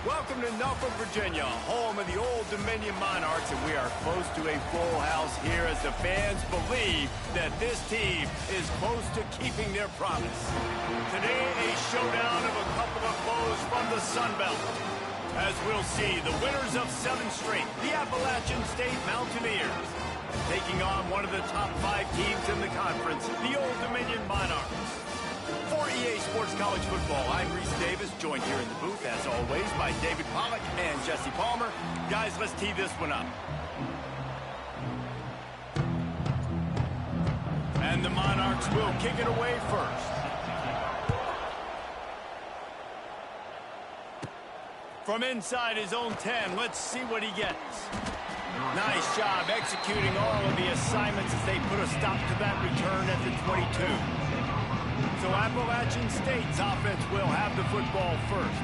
Welcome to Norfolk, Virginia, home of the Old Dominion Monarchs, and we are close to a full house here as the fans believe that this team is close to keeping their promise. Today, a showdown of a couple of foes from the Sun Belt. As we'll see, the winners of 7 straight, the Appalachian State Mountaineers, taking on one of the top 5 teams in the conference, the Old Dominion Monarchs. For EA Sports College Football, I'm Reese Davis, joined here in the booth, as always, by David Pollack and Jesse Palmer. Guys, let's tee this one up. And the Monarchs will kick it away first. From inside his own 10, let's see what he gets. Nice job executing all of the assignments as they put a stop to that return at the 22. So Appalachian State's offense will have the football first.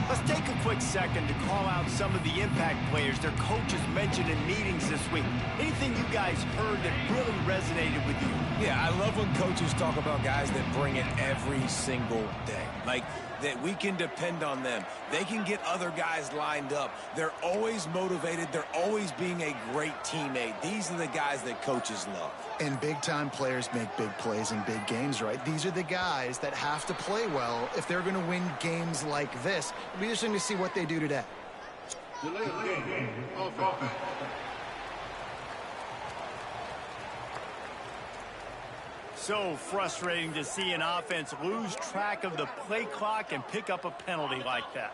Let's take a quick second to call out some of the impact players their coaches mentioned in meetings this week. Anything you guys heard that really resonated with you? Yeah, I love when coaches talk about guys that bring it every single day. Like, that we can depend on them. They can get other guys lined up. They're always motivated. They're always being a great teammate. These are the guys that coaches love. And big-time players make big plays in big games, right? These are the guys that have to play well if they're going to win games like this. It'll be interesting to see what they do today. So frustrating to see an offense lose track of the play clock and pick up a penalty like that.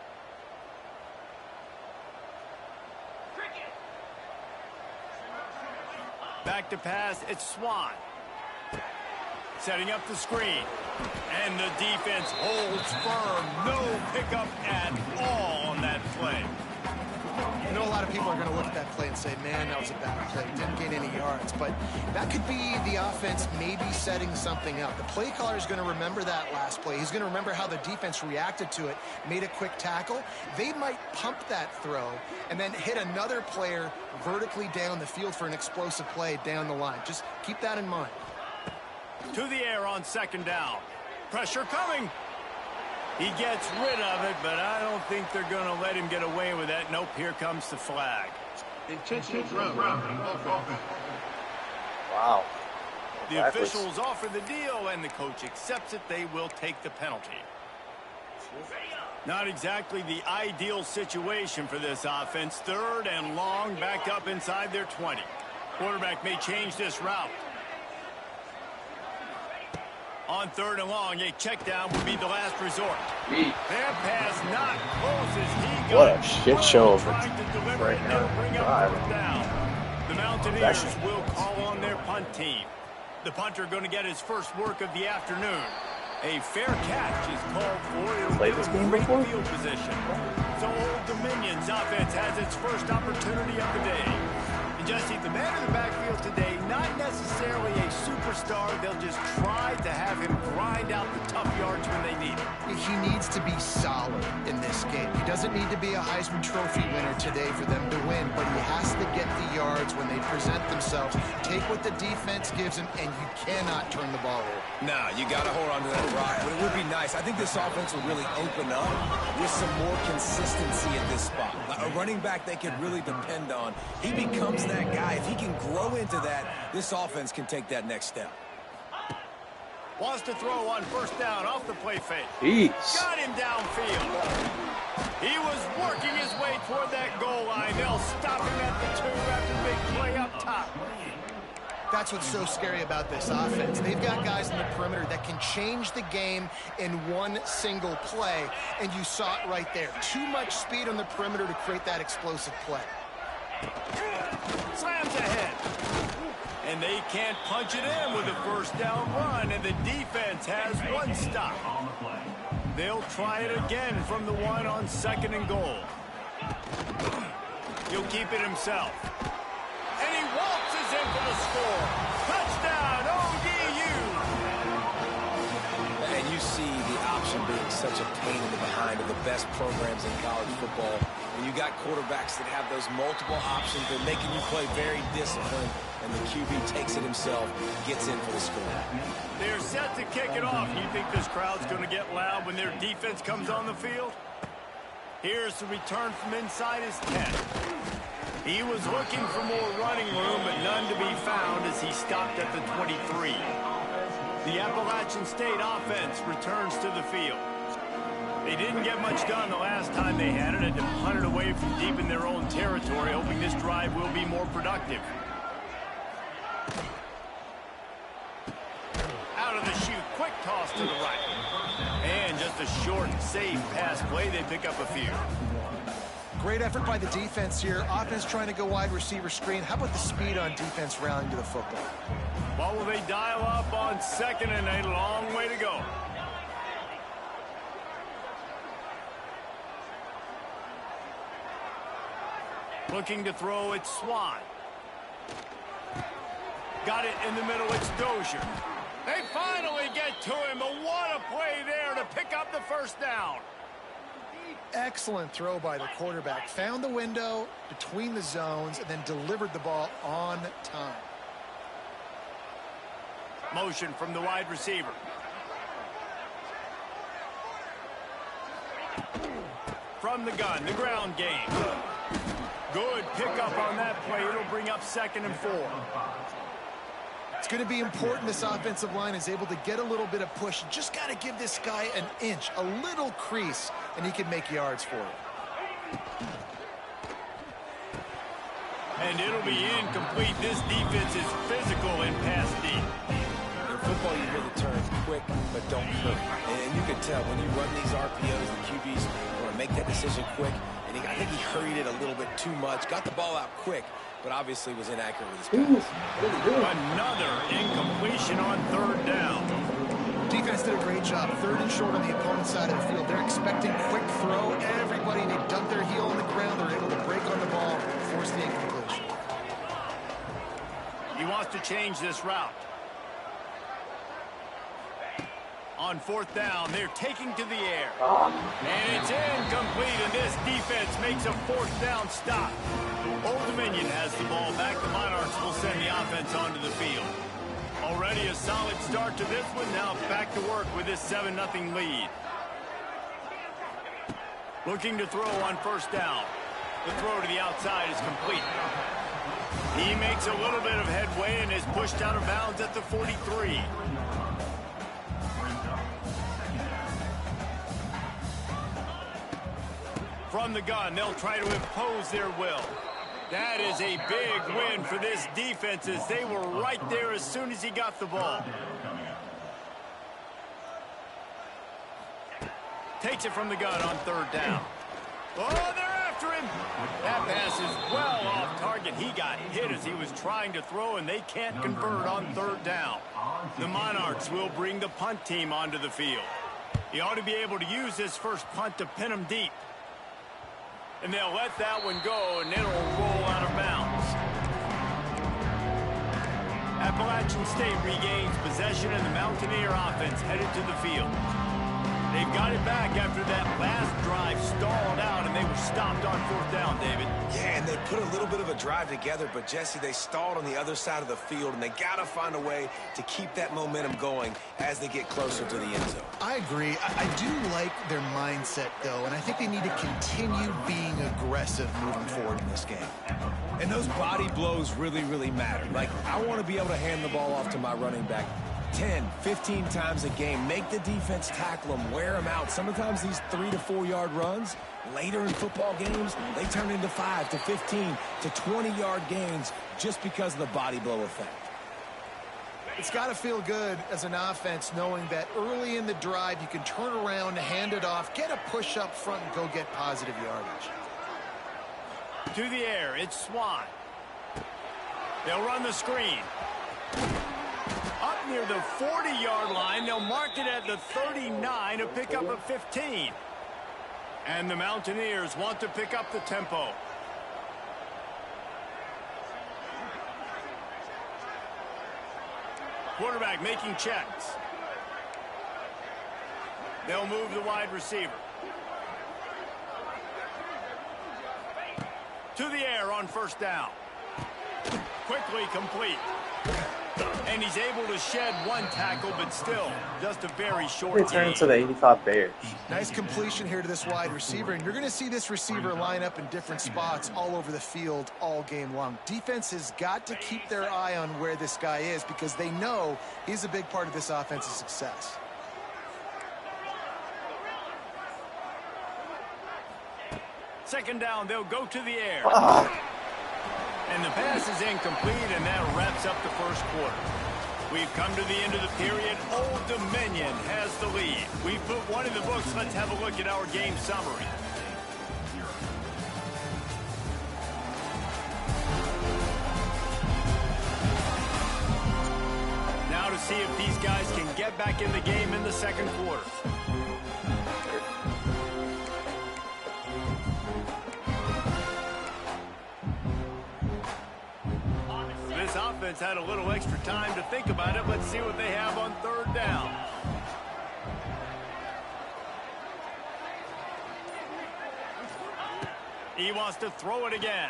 Back to pass, it's Swan. Setting up the screen. And the defense holds firm. No pickup at all on that play. I know a lot of people are going to look at that play and say, man, that was a bad play. Didn't gain any yards. But that could be the offense maybe setting something up. The play caller is going to remember that last play. He's going to remember how the defense reacted to it, made a quick tackle. They might pump that throw and then hit another player vertically down the field for an explosive play down the line. Just keep that in mind. To the air on second down. Pressure coming. He gets rid of it, but I don't think they're going to let him get away with that. Nope, here comes the flag. Intentional throw. Wow. The officials offer the deal, and the coach accepts it. They will take the penalty. Not exactly the ideal situation for this offense. 3rd and long, back up inside their 20. Quarterback may change this route. On 3rd and long, a check down would be the last resort. Their pass not close as he got. What a shit show of trying to deliver right it, now. bring up 4th down. The Mountaineers will call on their punt team. The punter going to get his first work of the afternoon. A fair catch is called for. It'll Played give this him game great before? field position. So Old Dominion's offense has its first opportunity of the day. And Jesse, the man in the backfield today, not necessarily a superstar. They'll just try to have him grind out the tough yards when they need it. He needs to be solid in this game. He doesn't need to be a Heisman Trophy winner today for them to win, but he has to get the yards when they present themselves. Take what the defense gives him, and you cannot turn the ball over. Nah, you got to hold on to that rock. But it would be nice. I think this offense will really open up with some more consistency at this spot. A running back they can really depend on. He becomes that guy. If he can grow into that, this offense can take that next step. Wants to throw on 1st down off the play fake. Jeez. Got him downfield. He was working his way toward that goal line. They'll stop him at the 2 after the big play up top. That's what's so scary about this offense. They've got guys in the perimeter that can change the game in one single play, and you saw it right there. Too much speed on the perimeter to create that explosive play. Slams ahead. And they can't punch it in with a 1st down run, and the defense has 1 stop. They'll try it again from the 1 on 2nd and goal. He'll keep it himself. And he waltzes in for the score. Touchdown, ODU! And you see the option being such a pain in the behind of the best programs in college football. When you got quarterbacks that have those multiple options, they're making you play very disciplined, and the QB takes it himself, gets in for the score. They're set to kick it off. You think this crowd's going to get loud when their defense comes on the field? Here's the return from inside his 10. He was looking for more running room, but none to be found as he stopped at the 23. The Appalachian State offense returns to the field. They didn't get much done the last time they had it, and to punt it away from deep in their own territory, hoping this drive will be more productive. Out of the chute, quick toss to the right. And just a short, safe pass play, they pick up a few. Great effort by the defense here. Offense trying to go wide receiver screen. How about the speed on defense rallying to the football? What will they dial up on 2nd and a long way to go? Looking to throw, it's Swan. Got it in the middle, it's Dozier. They finally get to him, but what a play there to pick up the first down. Excellent throw by the quarterback. Found the window between the zones and then delivered the ball on time. Motion from the wide receiver. From the gun, the ground game. Good pickup on that play. It'll bring up 2nd and 4. It's going to be important this offensive line is able to get a little bit of push. Just got to give this guy an inch, a little crease, and he can make yards for it. And it'll be incomplete. This defense is physical in pass deep. In football, you hear the term quick, but don't hurry. And you can tell when you run these RPOs, the QBs want to make that decision quick. And I think he hurried it a little bit too much. Got the ball out quick, but obviously was inaccurate with his pass. Another incompletion on 3rd down. Defense did a great job. 3rd and short on the opponent's side of the field. They're expecting quick throw. Everybody, they dug their heel on the ground. They're able to break on the ball, force the incompletion. He wants to change this route. On 4th down, they're taking to the air. And it's incomplete, and this defense makes a 4th down stop. Old Dominion has the ball back. The Monarchs will send the offense onto the field. Already a solid start to this one. Now back to work with this 7-0 lead. Looking to throw on 1st down. The throw to the outside is complete. He makes a little bit of headway and is pushed out of bounds at the 43. From the gun, they'll try to impose their will. That is a big win for this defense as they were right there as soon as he got the ball. Takes it from the gun on 3rd down. Oh, they're after him. That pass is well off target. He got hit as he was trying to throw, and they can't convert on 3rd down. The Monarchs will bring the punt team onto the field. He ought to be able to use his first punt to pin him deep. And they'll let that one go, and it'll roll out of bounds. Appalachian State regains possession, and the Mountaineer offense headed to the field. They've got it back after that last drive stalled out, and they were stopped on 4th down, David. Yeah, and they put a little bit of a drive together, but, Jesse, they stalled on the other side of the field, and they got to find a way to keep that momentum going as they get closer to the end zone. I agree. I do like their mindset, though, and I think they need to continue being aggressive moving forward in this game. And those body blows really, really matter. Like, I want to be able to hand the ball off to my running back 10, 15 times a game. Make the defense tackle them, wear them out. Sometimes these 3 to 4 yard runs, later in football games, they turn into 5 to 15 to 20 yard gains just because of the body blow effect. It's got to feel good as an offense knowing that early in the drive you can turn around, hand it off, get a push up front, and go get positive yardage. To the air, it's Swan. They'll run the screen. Up near the 40-yard line, they'll mark it at the 39 to pick up a 15. And the Mountaineers want to pick up the tempo. Quarterback making checks. They'll move the wide receiver. To the air on 1st down. Quickly complete. And he's able to shed one tackle, but still, just a very short They turn gain. into the 85 Bears. Nice completion here to this wide receiver, and you're going to see this receiver line up in different spots all over the field all game long. Defense has got to keep their eye on where this guy is because they know he's a big part of this offense's success. Second down, they'll go to the air. And the pass is incomplete, and that wraps up the first quarter. We've come to the end of the period. Old Dominion has the lead. We've put one in the books. Let's have a look at our game summary. Now to see if these guys can get back in the game in the second quarter. This offense had a little extra time to think about it. Let's see what they have on third down. He wants to throw it again.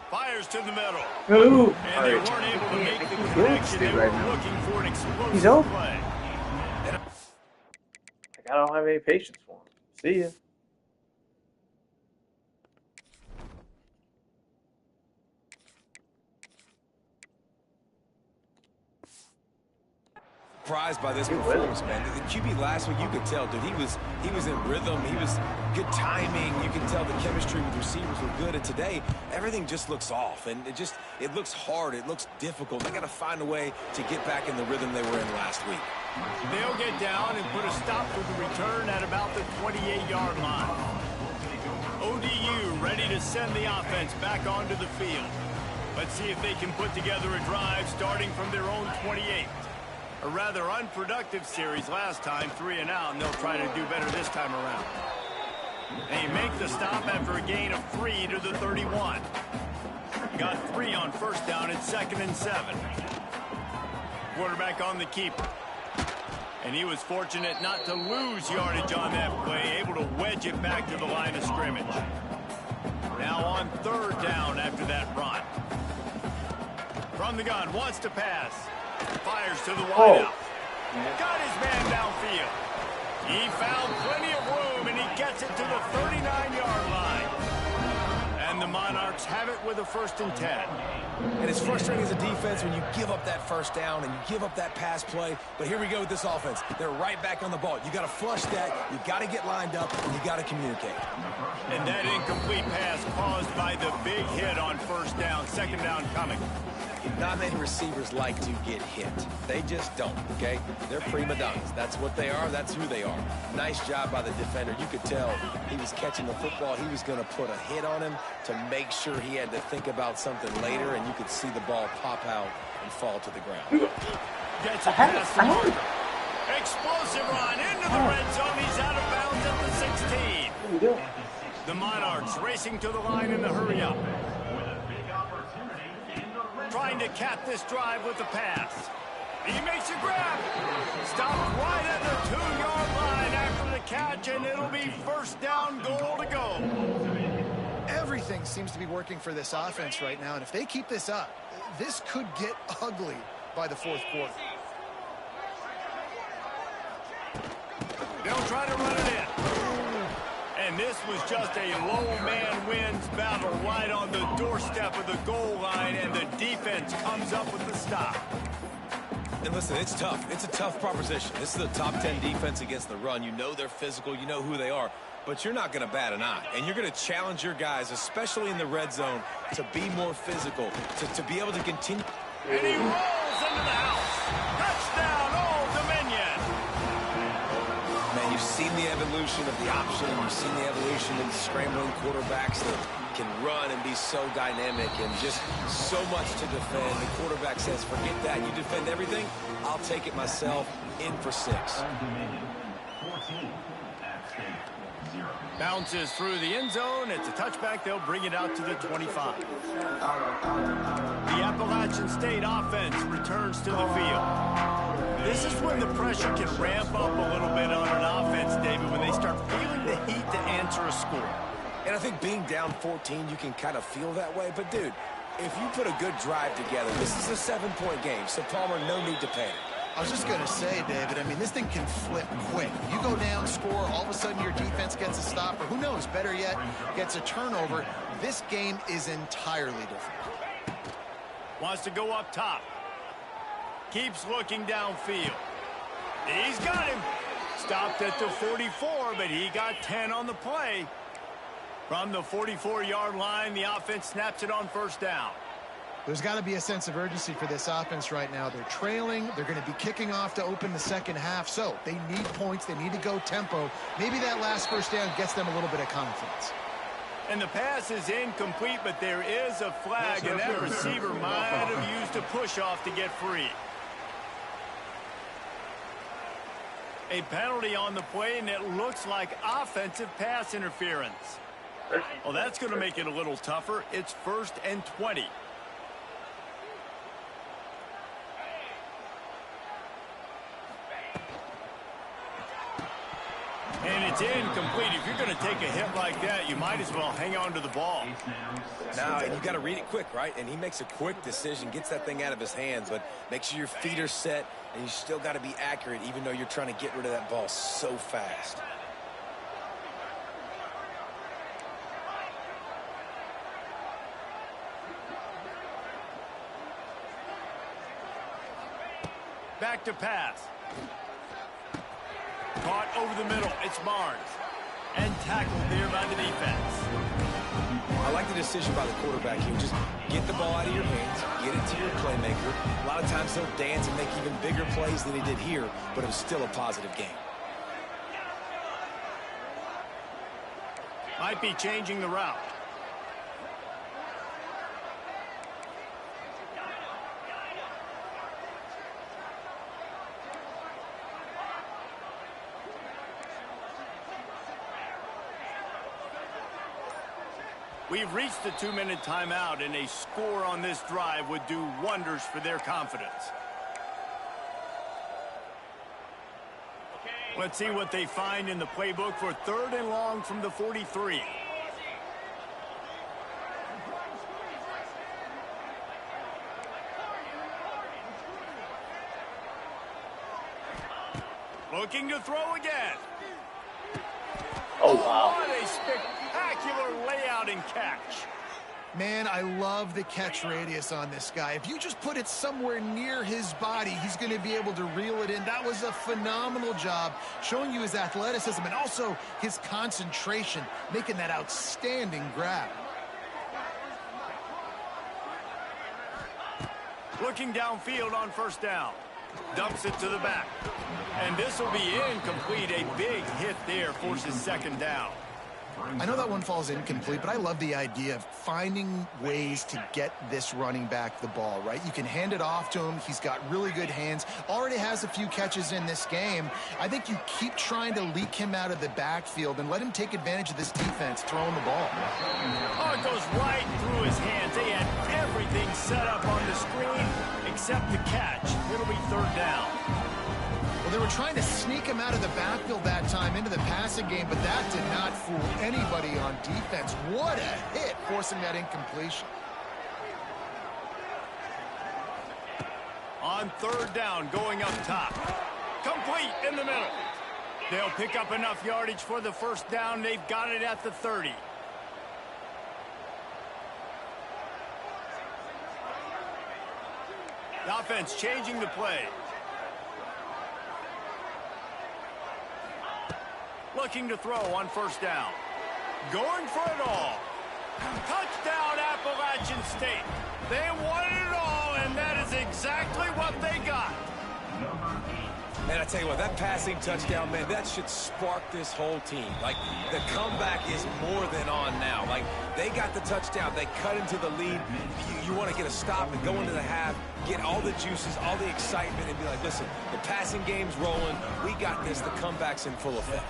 Fires to the middle. Ooh. And they weren't able to make the connection. They were looking for an He's explosive open. play. I don't have any patience for him. See ya. Surprised by this performance, man. The QB last week, you could tell, dude, he was in rhythm. He was good timing. You can tell the chemistry with receivers were good. And today, everything just looks off, and it looks hard. It looks difficult. They got to find a way to get back in the rhythm they were in last week. They'll get down and put a stop to the return at about the 28-yard line. ODU ready to send the offense back onto the field. Let's see if they can put together a drive starting from their own 28. A rather unproductive series last time, 3 and out, and they'll try to do better this time around. They make the stop after a gain of 3 to the 31. Got 3 on first down at 2nd and 7. Quarterback on the keeper. And he was fortunate not to lose yardage on that play, able to wedge it back to the line of scrimmage. Now on third down after that run. From the gun, wants to pass. Fires to the wideout. Got his man downfield. He found plenty of room, and he gets it to the 39-yard line. And the Monarchs have it with a 1st and 10. And it's frustrating as a defense when you give up that first down and you give up that pass play. But here we go with this offense. They're right back on the ball. You got to flush that. You got to get lined up, and you got to communicate. And that incomplete pass caused by the big hit on first down. Second down coming. Not many receivers like to get hit. They just don't, okay? They're prima donnas. That's what they are. That's who they are. Nice job by the defender. You could tell he was catching the football. He was going to put a hit on him to make sure he had to think about something later, and you could see the ball pop out and fall to the ground. Gets a pass from Markham. Explosive run into the red zone. He's out of bounds at the 16. The Monarchs racing to the line in the hurry-up. Trying to cap this drive with the pass. He makes a grab. Stopped right at the 2-yard line after the catch, and it'll be first down, goal to go. Everything seems to be working for this offense right now, and if they keep this up, this could get ugly by the 4th quarter. They'll try to run it in. And this was just a low man wins battle right on the doorstep of the goal line, and the defense comes up with the stop. And listen, it's tough. It's a tough proposition. This is a top 10 defense against the run. You know they're physical. You know who they are. But you're not going to bat an eye. And you're going to challenge your guys, especially in the red zone, to be more physical, to be able to continue. And he rolls into the house. Touchdown, Old Dominion. Man, you've seen the evolution of the option. You've seen the evolution of scrambling quarterbacks that can run and be so dynamic and just so much to defend. The quarterback says, forget that. You defend everything, I'll take it myself. In for 6. Bounces through the end zone. It's a touchback. They'll bring it out to the 25. The Appalachian State offense returns to the field. This is when the pressure can ramp up a little bit on an offense, David, when they start feeling the heat to answer a score. And I think being down 14, you can kind of feel that way. But, dude, If you put a good drive together, this is a 7-point game, so Palmer, no need to panic. I was just going to say, David, I mean, this thing can flip quick. You go down, score, all of a sudden your defense gets a stop, or who knows, better yet, gets a turnover. This game is entirely different. Wants to go up top. Keeps looking downfield. He's got him. Stopped at the 44, but he got 10 on the play. From the 44-yard line, the offense snaps it on first down. There's got to be a sense of urgency for this offense right now. They're trailing. They're going to be kicking off to open the second half. So they need points. They need to go tempo. Maybe that last first down gets them a little bit of confidence. And the pass is incomplete, but there is a flag, and that receiver might have used a push-off to get free. A penalty on the play, and it looks like offensive pass interference. Well, that's going to make it a little tougher. It's 1st and 20. And it's incomplete. If you're going to take a hit like that, you might as well hang on to the ball. Now, and you got to read it quick, right? And he makes a quick decision, gets that thing out of his hands, but make sure your feet are set, and you still got to be accurate, even though you're trying to get rid of that ball so fast. Back to pass. Caught over the middle. It's Barnes. And tackled there by the defense. I like the decision by the quarterback here. Just get the ball out of your hands, get it to your playmaker. A lot of times he'll dance and make even bigger plays than he did here, but it was still a positive game. Might be changing the route. We've reached the 2-minute timeout, and a score on this drive would do wonders for their confidence. Let's see what they find in the playbook for 3rd and long from the 43. Looking to throw again. Oh, wow. What a spectacular layout and catch. Man, I love the catch radius on this guy. If you just put it somewhere near his body, he's going to be able to reel it in. That was a phenomenal job, showing you his athleticism and also his concentration, making that outstanding grab. Looking downfield on first down. Dumps it to the back. And this will be incomplete. A big hit there forces 2nd down. I know that one falls incomplete, but I love the idea of finding ways to get this running back the ball, right? You can hand it off to him. He's got really good hands. Already has a few catches in this game. I think you keep trying to leak him out of the backfield and let him take advantage of this defense throwing the ball. Oh, it goes right through his hands. They had everything set up on the screen except the catch. It'll be 3rd down. Well, they were trying to sneak him out of the backfield that time into the passing game, but that did not fool anybody on defense. What a hit, forcing that incompletion. On 3rd down, going up top. Complete in the middle. They'll pick up enough yardage for the 1st down. They've got it at the 30. The offense changing the play. Looking to throw on 1st down. Going for it all. Touchdown, Appalachian State. They wanted it all, and that is exactly what they got. Man, I tell you what, that passing touchdown, man, that should spark this whole team. Like, the comeback is more than on now. Like, they got the touchdown. They cut into the lead. You want to get a stop and go into the half, get all the juices, all the excitement, and be like, listen, the passing game's rolling. We got this. The comeback's in full effect.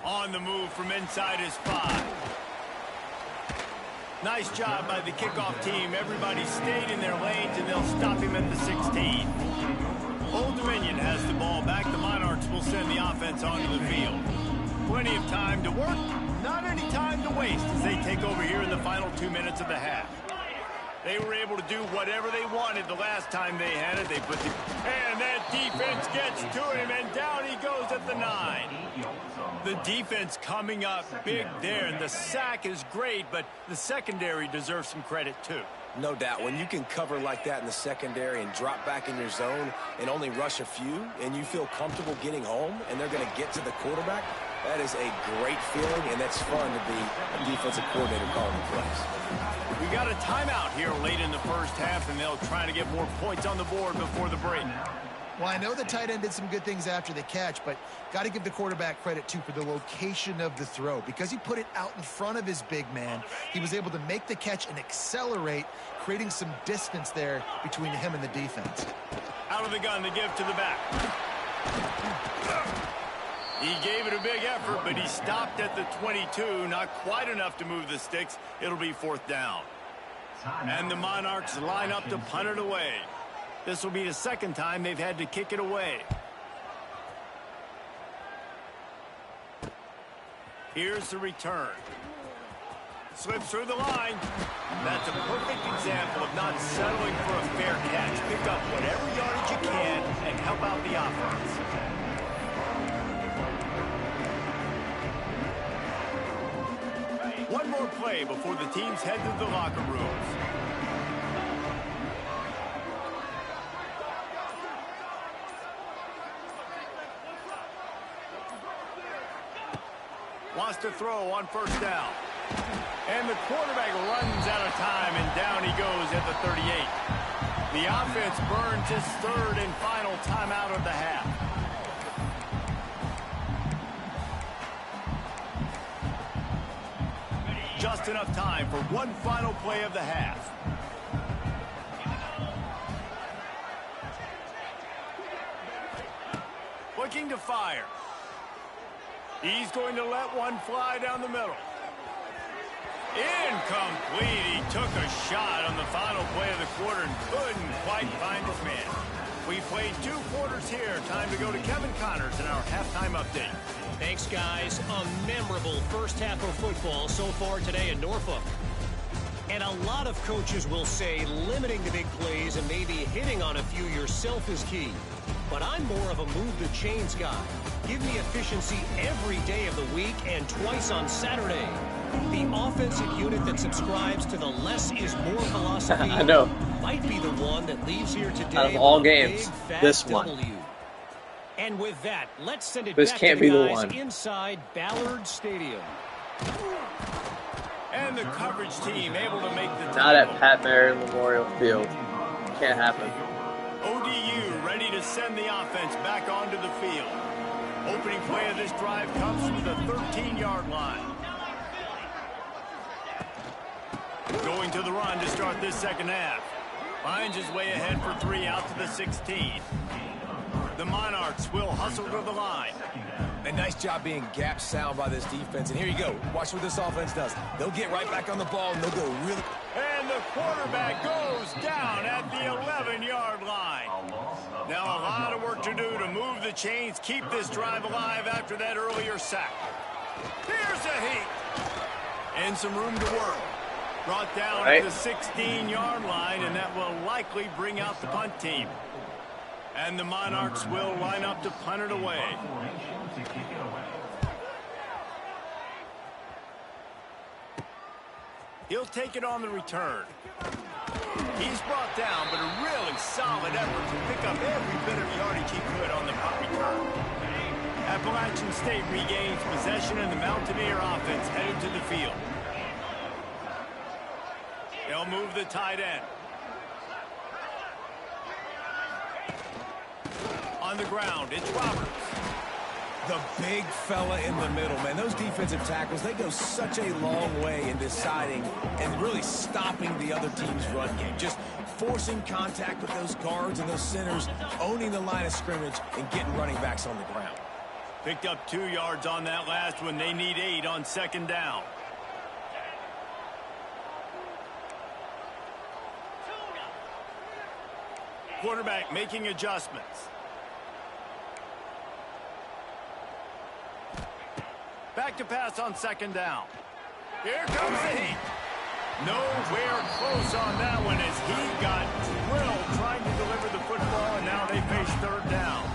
On the move from inside his 5. Nice job by the kickoff team. Everybody stayed in their lanes, and they'll stop him at the 16. Old Dominion has the ball back. The Monarchs will send the offense onto the field. Plenty of time to work Not any time to waste as they take over here in the final 2 minutes of the half. They were able to do whatever they wanted the last time they had it. And that defense gets to him, and down he goes at the 9. The defense coming up big there, and the sack is great, but the secondary deserves some credit too. No doubt. When you can cover like that in the secondary and drop back in your zone and only rush a few, and you feel comfortable getting home, and they're going to get to the quarterback, that is a great feeling, and that's fun to be a defensive coordinator calling the plays. We got a timeout here late in the first half, and they'll try to get more points on the board before the break. Well, I know the tight end did some good things after the catch, but got to give the quarterback credit, too, for the location of the throw. Because he put it out in front of his big man, he was able to make the catch and accelerate, creating some distance there between him and the defense. Out of the gun to give to the back. He gave it a big effort, but he stopped at the 22. Not quite enough to move the sticks. It'll be 4th down. And the Monarchs line up to punt it away. This will be the second time they've had to kick it away. Here's the return. Slips through the line. That's a perfect example of not settling for a fair catch. Pick up whatever yardage you can and help out the offense. One more play before the teams head to the locker rooms. Wants to throw on 1st down. And the quarterback runs out of time, and down he goes at the 38. The offense burns its 3rd and final timeout of the half. Just enough time for one final play of the half. Looking to fire. He's going to let one fly down the middle. Incomplete. He took a shot on the final play of the quarter and couldn't quite find his man. We played 2 quarters here. Time to go to Kevin Connors in our halftime update. Thanks, guys. A memorable first half of football so far today in Norfolk. And a lot of coaches will say limiting the big plays and maybe hitting on a few yourself is key. But I'm more of a move the chains guy. Give me efficiency every day of the week and twice on Saturday. The offensive unit that subscribes to the less is more philosophy I know. might be the one that leaves here today. Out of all with a games, big, fat this one. W. And with that, let's send it This back can't to the be the guys one. inside Ballard Stadium. And the coverage team able to make the Not at tackle. Pat Merritt Memorial Field. Can't happen. ODU ready to send the offense back onto the field. Opening play of this drive comes from the 13-yard line. Going to the run to start this second half. Finds his way ahead for 3 out to the 16. The Monarchs will hustle to the line. A nice job being gap sound by this defense. And here you go. Watch what this offense does. They'll get right back on the ball, and they'll go really... And the quarterback goes down at the 11-yard line. Now a lot of work to do to move the chains, keep this drive alive after that earlier sack. Here's a heat. And some room to work. Brought down at the 16-yard line, and that will likely bring out the punt team. And the Monarchs will line up to punt it away. He'll take it on the return. He's brought down, but a really solid effort to pick up every bit of yardage he could on the punt return. Appalachian State regains possession, and the Mountaineer offense headed to the field. They'll move the tight end. On the ground, it's Roberts. The big fella in the middle, man. Those defensive tackles, they go such a long way in deciding and really stopping the other team's run game. Just forcing contact with those guards and those centers, owning the line of scrimmage, and getting running backs on the ground. Picked up 2 yards on that last one. They need 8 on second down. Quarterback making adjustments. Back to pass on 2nd down. Here comes the heat. Nowhere close on that one as he got drilled trying to deliver the football, and now they face 3rd down.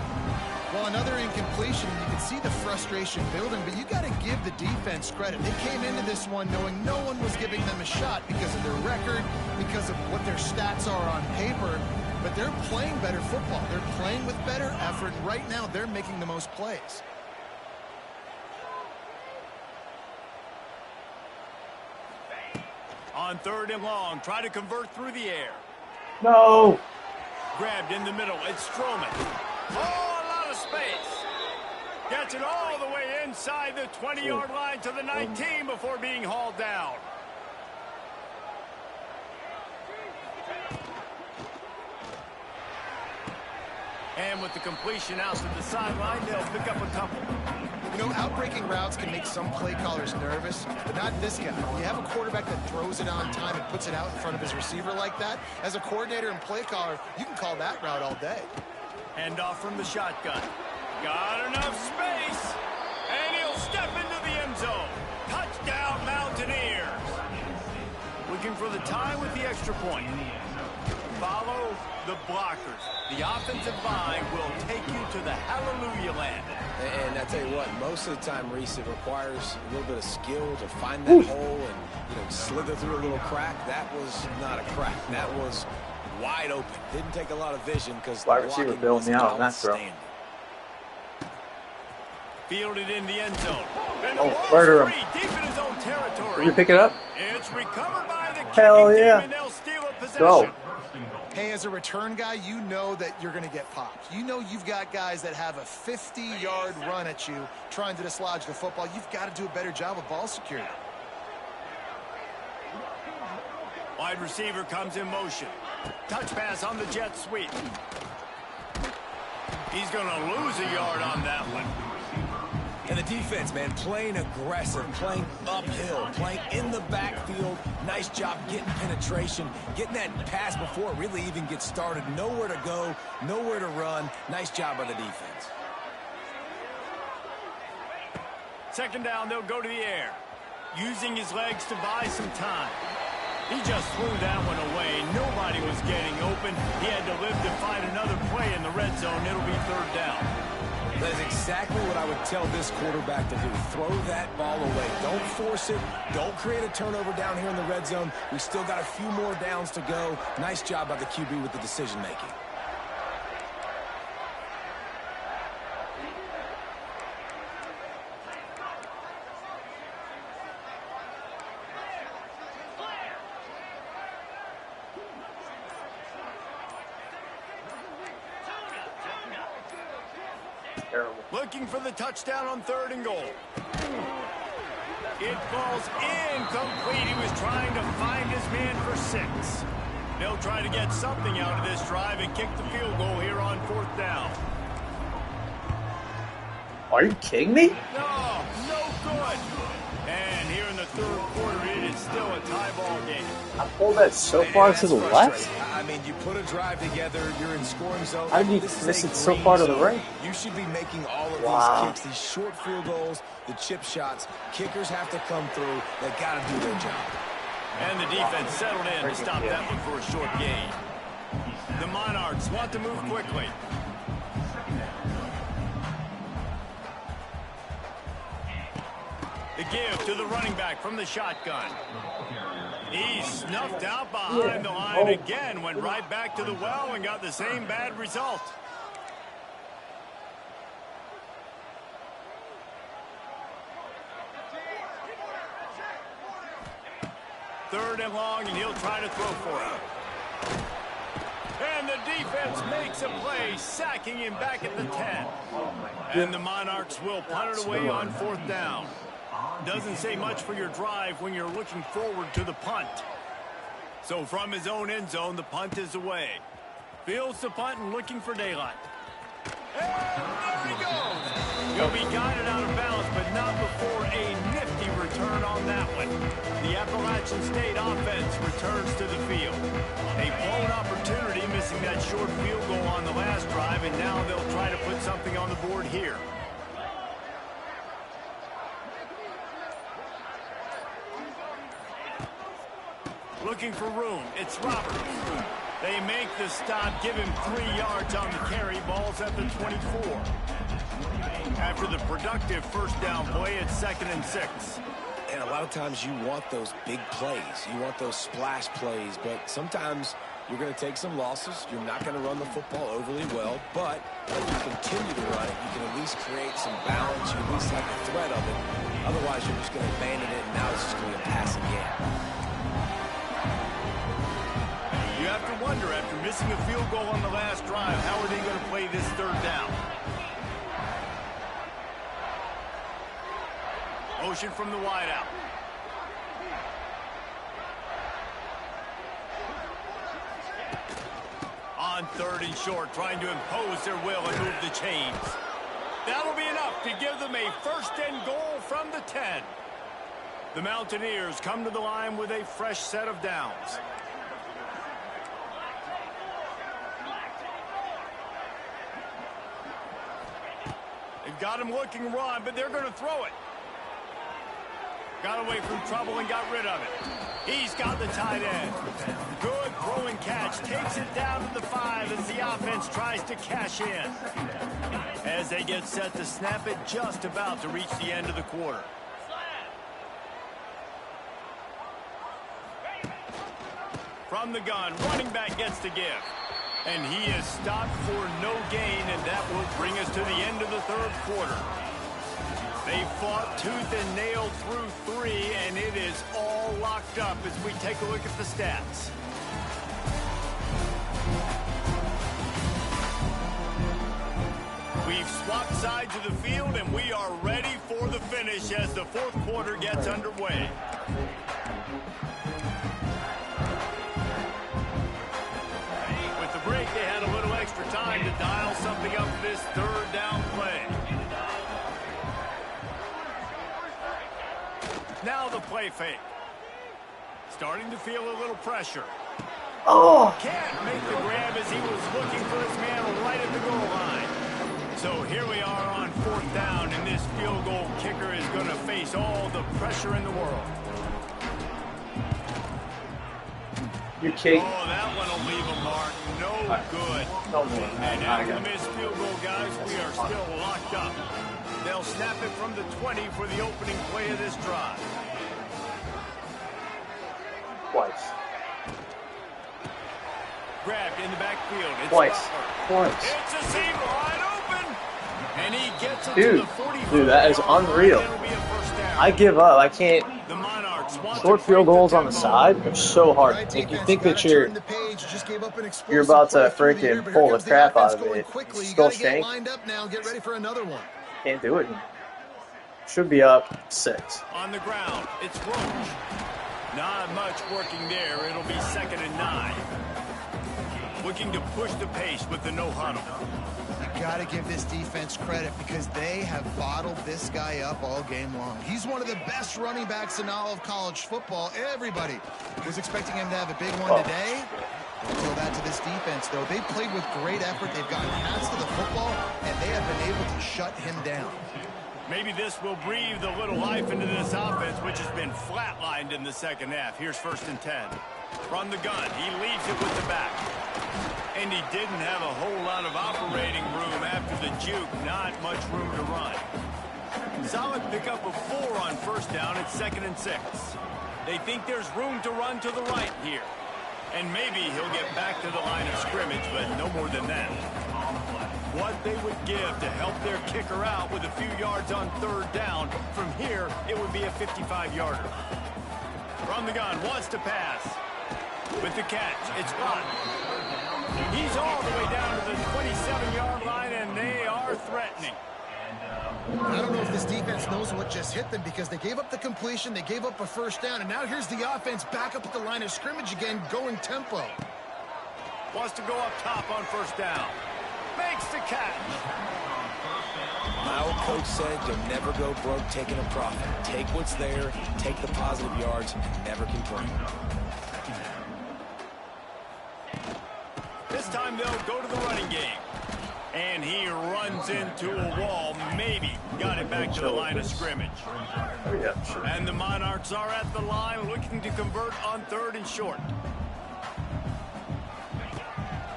Well, another incompletion. You can see the frustration building, but you got to give the defense credit. They came into this one knowing no one was giving them a shot because of their record, because of what their stats are on paper, but they're playing better football. They're playing with better effort. Right now, they're making the most plays. On 3rd and long, try to convert through the air. No. Grabbed in the middle. It's Strowman. Oh, a lot of space. Gets it all the way inside the 20-yard line to the 19 before being hauled down. And with the completion out to the sideline, they'll pick up a couple. You know, outbreaking routes can make some play callers nervous, but not this guy. You have a quarterback that throws it on time and puts it out in front of his receiver like that. As a coordinator and play caller, you can call that route all day. Hand off from the shotgun. Got enough space. And he'll step into the end zone. Touchdown, Mountaineers. Looking for the tie with the extra point. Follow the blockers. The offensive line will take you to the hallelujah land. And I tell you what, most of the time, Reese, it requires a little bit of skill to find that hole and slither through a little crack. That was not a crack. That was wide open. Didn't take a lot of vision because the Wide receiver bailed me out on that throw. Fielded in the end zone. And murder him. Deep in his own territory. Did we pick it up? It's recovered by the Hell kicking yeah. team, and they'll steal a possession. Go. Hey, as a return guy, you know that you're going to get popped. You know you've got guys that have a 50-yard run at you trying to dislodge the football. You've got to do a better job of ball security. Wide receiver comes in motion. Touch pass on the jet sweep. He's going to lose a yard on that one. And the defense, man, playing aggressive, playing uphill, playing in the backfield. Nice job getting penetration, getting that pass before it really even gets started. Nowhere to go, nowhere to run. Nice job by the defense. 2nd down, they'll go to the air. Using his legs to buy some time. He just threw that one away. Nobody was getting open. He had to live to find another play in the red zone. It'll be 3rd down. That is exactly what I would tell this quarterback to do. Throw that ball away. Don't force it. Don't create a turnover down here in the red zone. We still got a few more downs to go. Nice job by the QB with the decision-making. Terrible. Looking for the touchdown on 3rd and goal. It falls incomplete. He was trying to find his man for 6. They'll try to get something out of this drive and kick the field goal here on 4th down. Are you kidding me? No, no good. And here in the 3rd quarter, it is still a tie ball game. I pulled that so far to the left. I mean, you put a drive together, you're in scoring zone. How did you This is miss a it so green far to the zone. right? You should be making all of Wow. these kicks, these short field goals, the chip shots. Kickers have to come through. They got to do their job. And the defense settled in to stop that one for a short gain. The Monarchs want to move quickly. The give to the running back from the shotgun. He snuffed out behind the line again, went right back to the well and got the same bad result. Third and long, and he'll try to throw for it. And the defense makes a play, sacking him back at the 10. And the Monarchs will punt it away on 4th down. Doesn't say much for your drive when you're looking forward to the punt. So from his own end zone, the punt is away. Fields the punt and looking for daylight. And there he goes. He'll be guided out of bounds, but not before a nifty return on that one. The Appalachian State offense returns to the field. A blown opportunity, missing that short field goal on the last drive, and now they'll try to put something on the board here. Looking for room. It's Roberts. They make the stop, give him 3 yards on the carry. Ball's at the 24. After the productive first down play, it's 2nd and 6. And a lot of times you want those big plays. You want those splash plays, but sometimes you're going to take some losses. You're not going to run the football overly well, but if you continue to run it, you can at least create some balance. You at least have the threat of it. Otherwise, you're just going to abandon it, and now it's just going to be a passing game. You have to wonder, after missing a field goal on the last drive, how are they going to play this 3rd down? Motion from the wideout. On 3rd and short, trying to impose their will and move the chains. That'll be enough to give them a 1st and goal from the 10. The Mountaineers come to the line with a fresh set of downs. They've got him looking run, but they're going to throw it. Got away from trouble and got rid of it. He's got the tight end. Good throwing catch. Takes it down to the 5 as the offense tries to cash in. As they get set to snap it, just about to reach the end of the quarter. From the gun, running back gets the give. And he is stopped for no gain, and that will bring us to the end of the 3rd quarter. They fought tooth and nail through 3, and it is all locked up as we take a look at the stats. We've swapped sides of the field, and we are ready for the finish as the 4th quarter gets underway. With the break, they had a little extra time to dial something up for this 3rd down play. Now the play fake. Starting to feel a little pressure. Oh! Can't make the grab as he was looking for his man right at the goal line. So here we are on 4th down, and this field goal kicker is going to face all the pressure in the world. You kidding? Oh, that one will leave a mark. No good. No more. And after the missed field goal, guys, we are still locked up. They'll snap it from the 20 for the opening play of this drive. Twice. Grabbed in the backfield. It's Twice. Butler. Twice. It's a seam wide open. And he gets it Dude. to the 45. Dude, that is unreal. It'll be a 1st down. I give up. I can't. The Monarchs want Short to field break goals the on the tempo. side are so hard. Like, you think that you're about to freaking pull the crap out of it. Still stink. Can't do it. Should be up 6. On the ground, it's Roach. Not much working there. It'll be 2nd and 9. Looking to push the pace with the no huddle. You got to give this defense credit because they have bottled this guy up all game long. He's one of the best running backs in all of college football. Everybody was expecting him to have a big one today. Don't throw that to this defense, though. They played with great effort. They've gotten hands to the football, and they have been able to shut him down. Maybe this will breathe a little life into this offense, which has been flatlined in the 2nd half. Here's 1st and 10. From the gun, he leaves it with the back. And he didn't have a whole lot of operating room after the juke. Not much room to run. Solid pickup of 4 on 1st down. It's 2nd and 6. They think there's room to run to the right here. And maybe he'll get back to the line of scrimmage, but no more than that. What they would give to help their kicker out with a few yards on 3rd down. From here, it would be a 55-yarder. From the gun, wants to pass. With the catch, it's Bott. He's all the way down to the 27-yard line, and they are threatening. I don't know if this defense knows what just hit them because they gave up the completion, they gave up a 1st down, and now here's the offense back up at the line of scrimmage again, going tempo. Wants to go up top on 1st down. Makes the catch. My old coach said you'll never go broke taking a profit. Take what's there, take the positive yards, and never complain. This time they'll go to the running game. And he runs into a wall. Maybe got it back to the line of scrimmage. Oh, yeah, sure. And the Monarchs are at the line looking to convert on 3rd and short.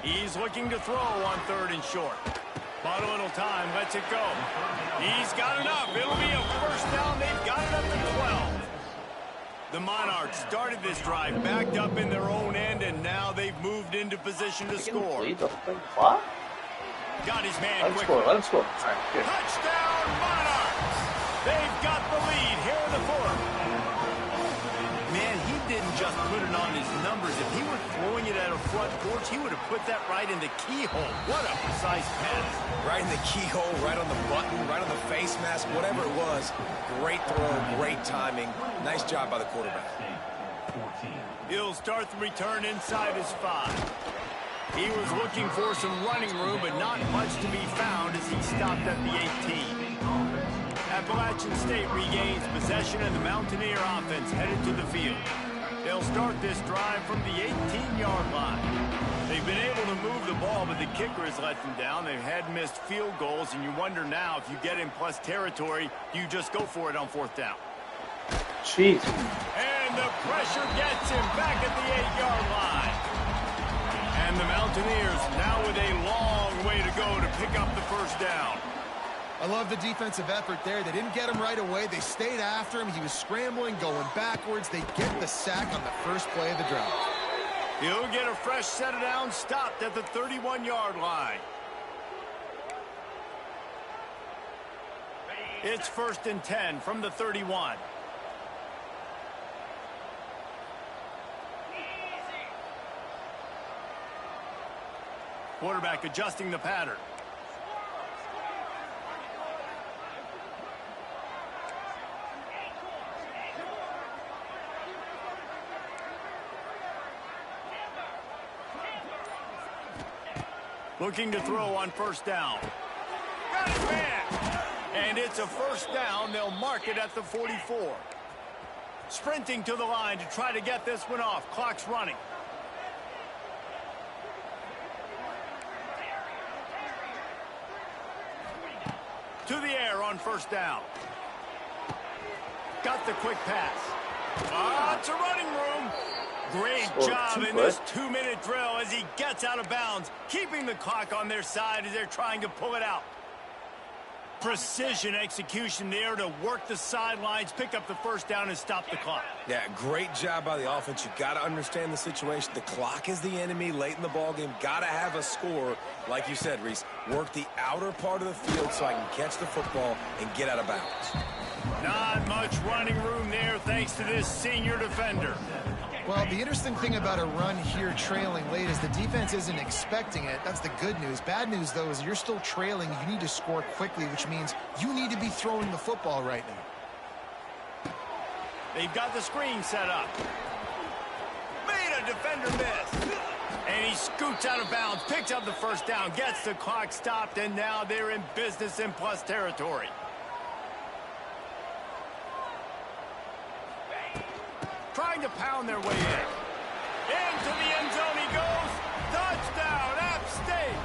He's looking to throw on 3rd and short. But a little time, lets it go. He's got enough. It'll be a first down. They've got it up to 12. The Monarchs started this drive backed up in their own end, and now they've moved into position to score. Got his man quickly. Let him score. All right, good. Touchdown, Monarchs! They've got the lead here in the 4th. Man, he didn't just put it on his numbers. If he were throwing it at a front porch, he would have put that right in the keyhole. What a precise pass. Right in the keyhole, right on the button, right on the face mask, whatever it was. Great throw, great timing. Nice job by the quarterback. He'll start the return inside his 5. He was looking for some running room, but not much to be found as he stopped at the 18. Appalachian State regains possession, and the Mountaineer offense headed to the field. They'll start this drive from the 18-yard line. They've been able to move the ball, but the kicker has let them down. They've had missed field goals, and you wonder now if you get in plus territory, you just go for it on 4th down. Jeez. And the pressure gets him back at the 8-yard line. And the Mountaineers now with a long way to go to pick up the first down. I love the defensive effort there. They didn't get him right away. They stayed after him. He was scrambling, going backwards. They get the sack on the first play of the drive. He'll get a fresh set of downs, stopped at the 31-yard line. It's 1st and 10 from the 31. Quarterback adjusting the pattern. Looking to throw on 1st down. Got his man! And it's a first down. They'll mark it at the 44. Sprinting to the line to try to get this one off. Clock's running. To the air on 1st down. Got the quick pass. It's a running room. Great job in this 2-minute drill as he gets out of bounds, keeping the clock on their side as they're trying to pull it out. Precision execution there to work the sidelines, pick up the first down, and stop the clock. Yeah, great job by the offense. You got to understand the situation. The clock is the enemy late in the ballgame. Got to have a score. Like you said, Reese, work the outer part of the field so I can catch the football and get out of bounds. Not much running room there thanks to this senior defender. Well, the interesting thing about a run here trailing late is the defense isn't expecting it. That's the good news. Bad news, though, is you're still trailing. You need to score quickly, which means you need to be throwing the football right now. They've got the screen set up. Made a defender miss. And he scoots out of bounds, picks up the first down, gets the clock stopped, and now they're in business in plus territory. Trying to pound their way in. Into the end zone he goes. Touchdown, App State.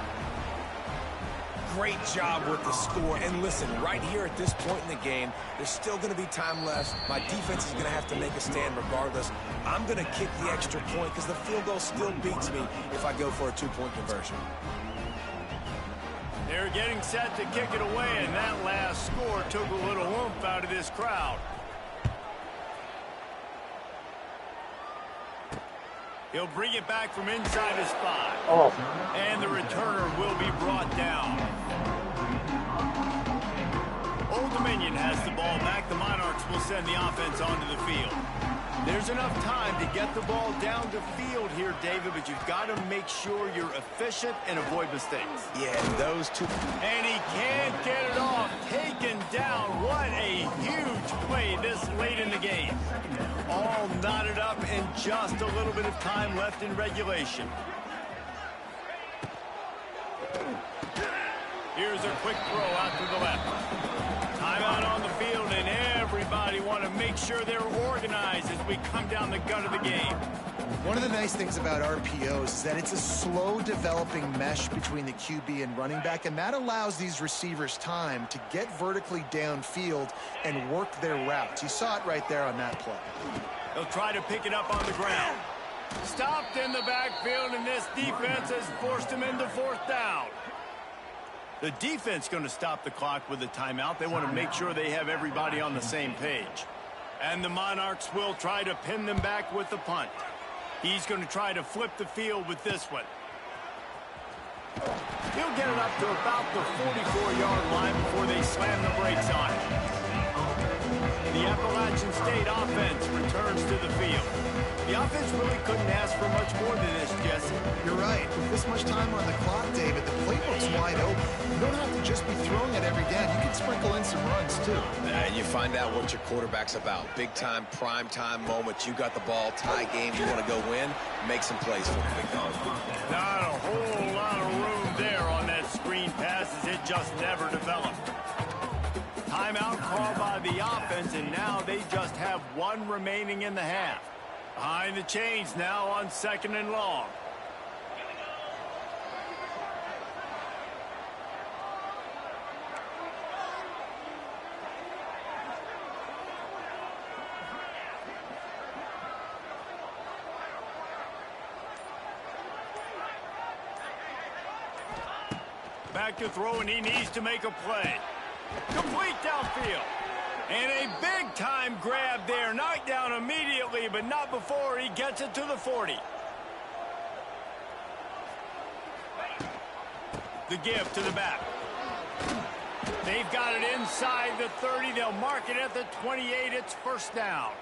Great job with the score. And listen, right here at this point in the game, there's still going to be time left. My defense is going to have to make a stand regardless. I'm going to kick the extra point because the field goal still beats me if I go for a 2-point conversion. They're getting set to kick it away, and that last score took a little oomph out of this crowd. He'll bring it back from inside his 5. And the returner will be brought down. Old Dominion has the ball back. The Monarchs will send the offense onto the field. There's enough time to get the ball down to field here, David, but you've got to make sure you're efficient and avoid mistakes. Yeah, those two. And he can't get it off. Taken down. What a huge play this late in the game. All knotted up and just a little bit of time left in regulation. Here's a quick throw out to the left. Timeout on the field, and everybody want to make sure they're organized as we come down the gut of the game. One of the nice things about RPOs is that it's a slow developing mesh between the QB and running back, and that allows these receivers time to get vertically downfield and work their routes. You saw it right there on that play. They'll try to pick it up on the ground. Stopped in the backfield, and this defense has forced him into fourth down. The defense going to stop the clock with a timeout. They want to make sure they have everybody on the same page. And the Monarchs will try to pin them back with the punt. He's going to try to flip the field with this one. He'll get it up to about the 44-yard line before they slam the brakes on it. The Appalachian State offense returns to the field. The offense really couldn't ask for much more than this, Jesse. You're right. With this much time on the clock, David, the playbook's wide open. You don't have to just be throwing it every down. You can sprinkle in some runs, too. And you find out what your quarterback's about. Big-time, prime-time moment. You got the ball, tie game, you want to go win, make some plays for the big dog. Not a whole lot of room there on that screen pass as it just never developed. Timeout called by the offense, and now they just have one remaining in the half. Behind the chains now on 2nd and long. Back to throw, and he needs to make a play. Complete downfield. And a big-time grab there. Knocked down immediately, but not before he gets it to the 40. The give to the back. They've got it inside the 30. They'll mark it at the 28. It's first down.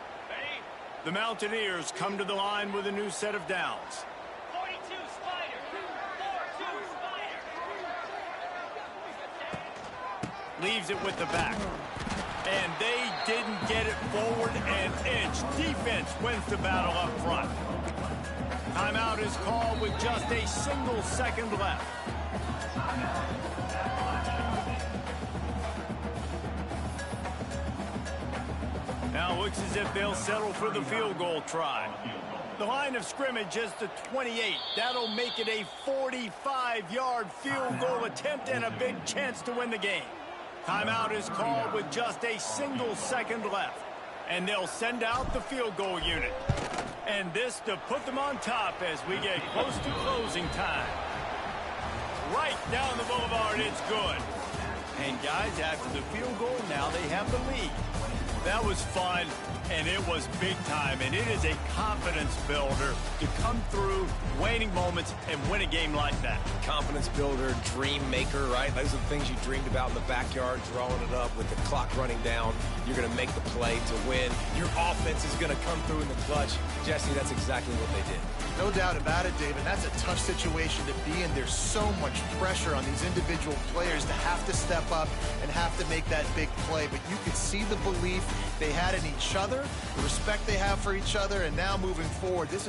The Mountaineers come to the line with a new set of downs. 42 Spider. 42 Spider. Leaves it with the back. And they didn't get it forward an inch. Defense wins the battle up front. Timeout is called with just a single second left. Now looks as if they'll settle for the field goal try. The line of scrimmage is the 28. That'll make it a 45-yard field goal attempt and a big chance to win the game. Timeout is called with just a single second left. And they'll send out the field goal unit. And this to put them on top as we get close to closing time. Right down the boulevard, it's good. And guys, after the field goal, now they have the lead. That was fun, and it was big time, and it is a confidence builder to come through waning moments and win a game like that. Confidence builder, dream maker, right? Those are the things you dreamed about in the backyard, drawing it up with the clock running down. You're going to make the play to win. Your offense is going to come through in the clutch. Jesse, that's exactly what they did. No doubt about it, David. That's a tough situation to be in. There's so much pressure on these individual players to have to step up and have to make that big play. But you could see the belief they had in each other, the respect they have for each other, and now moving forward, this is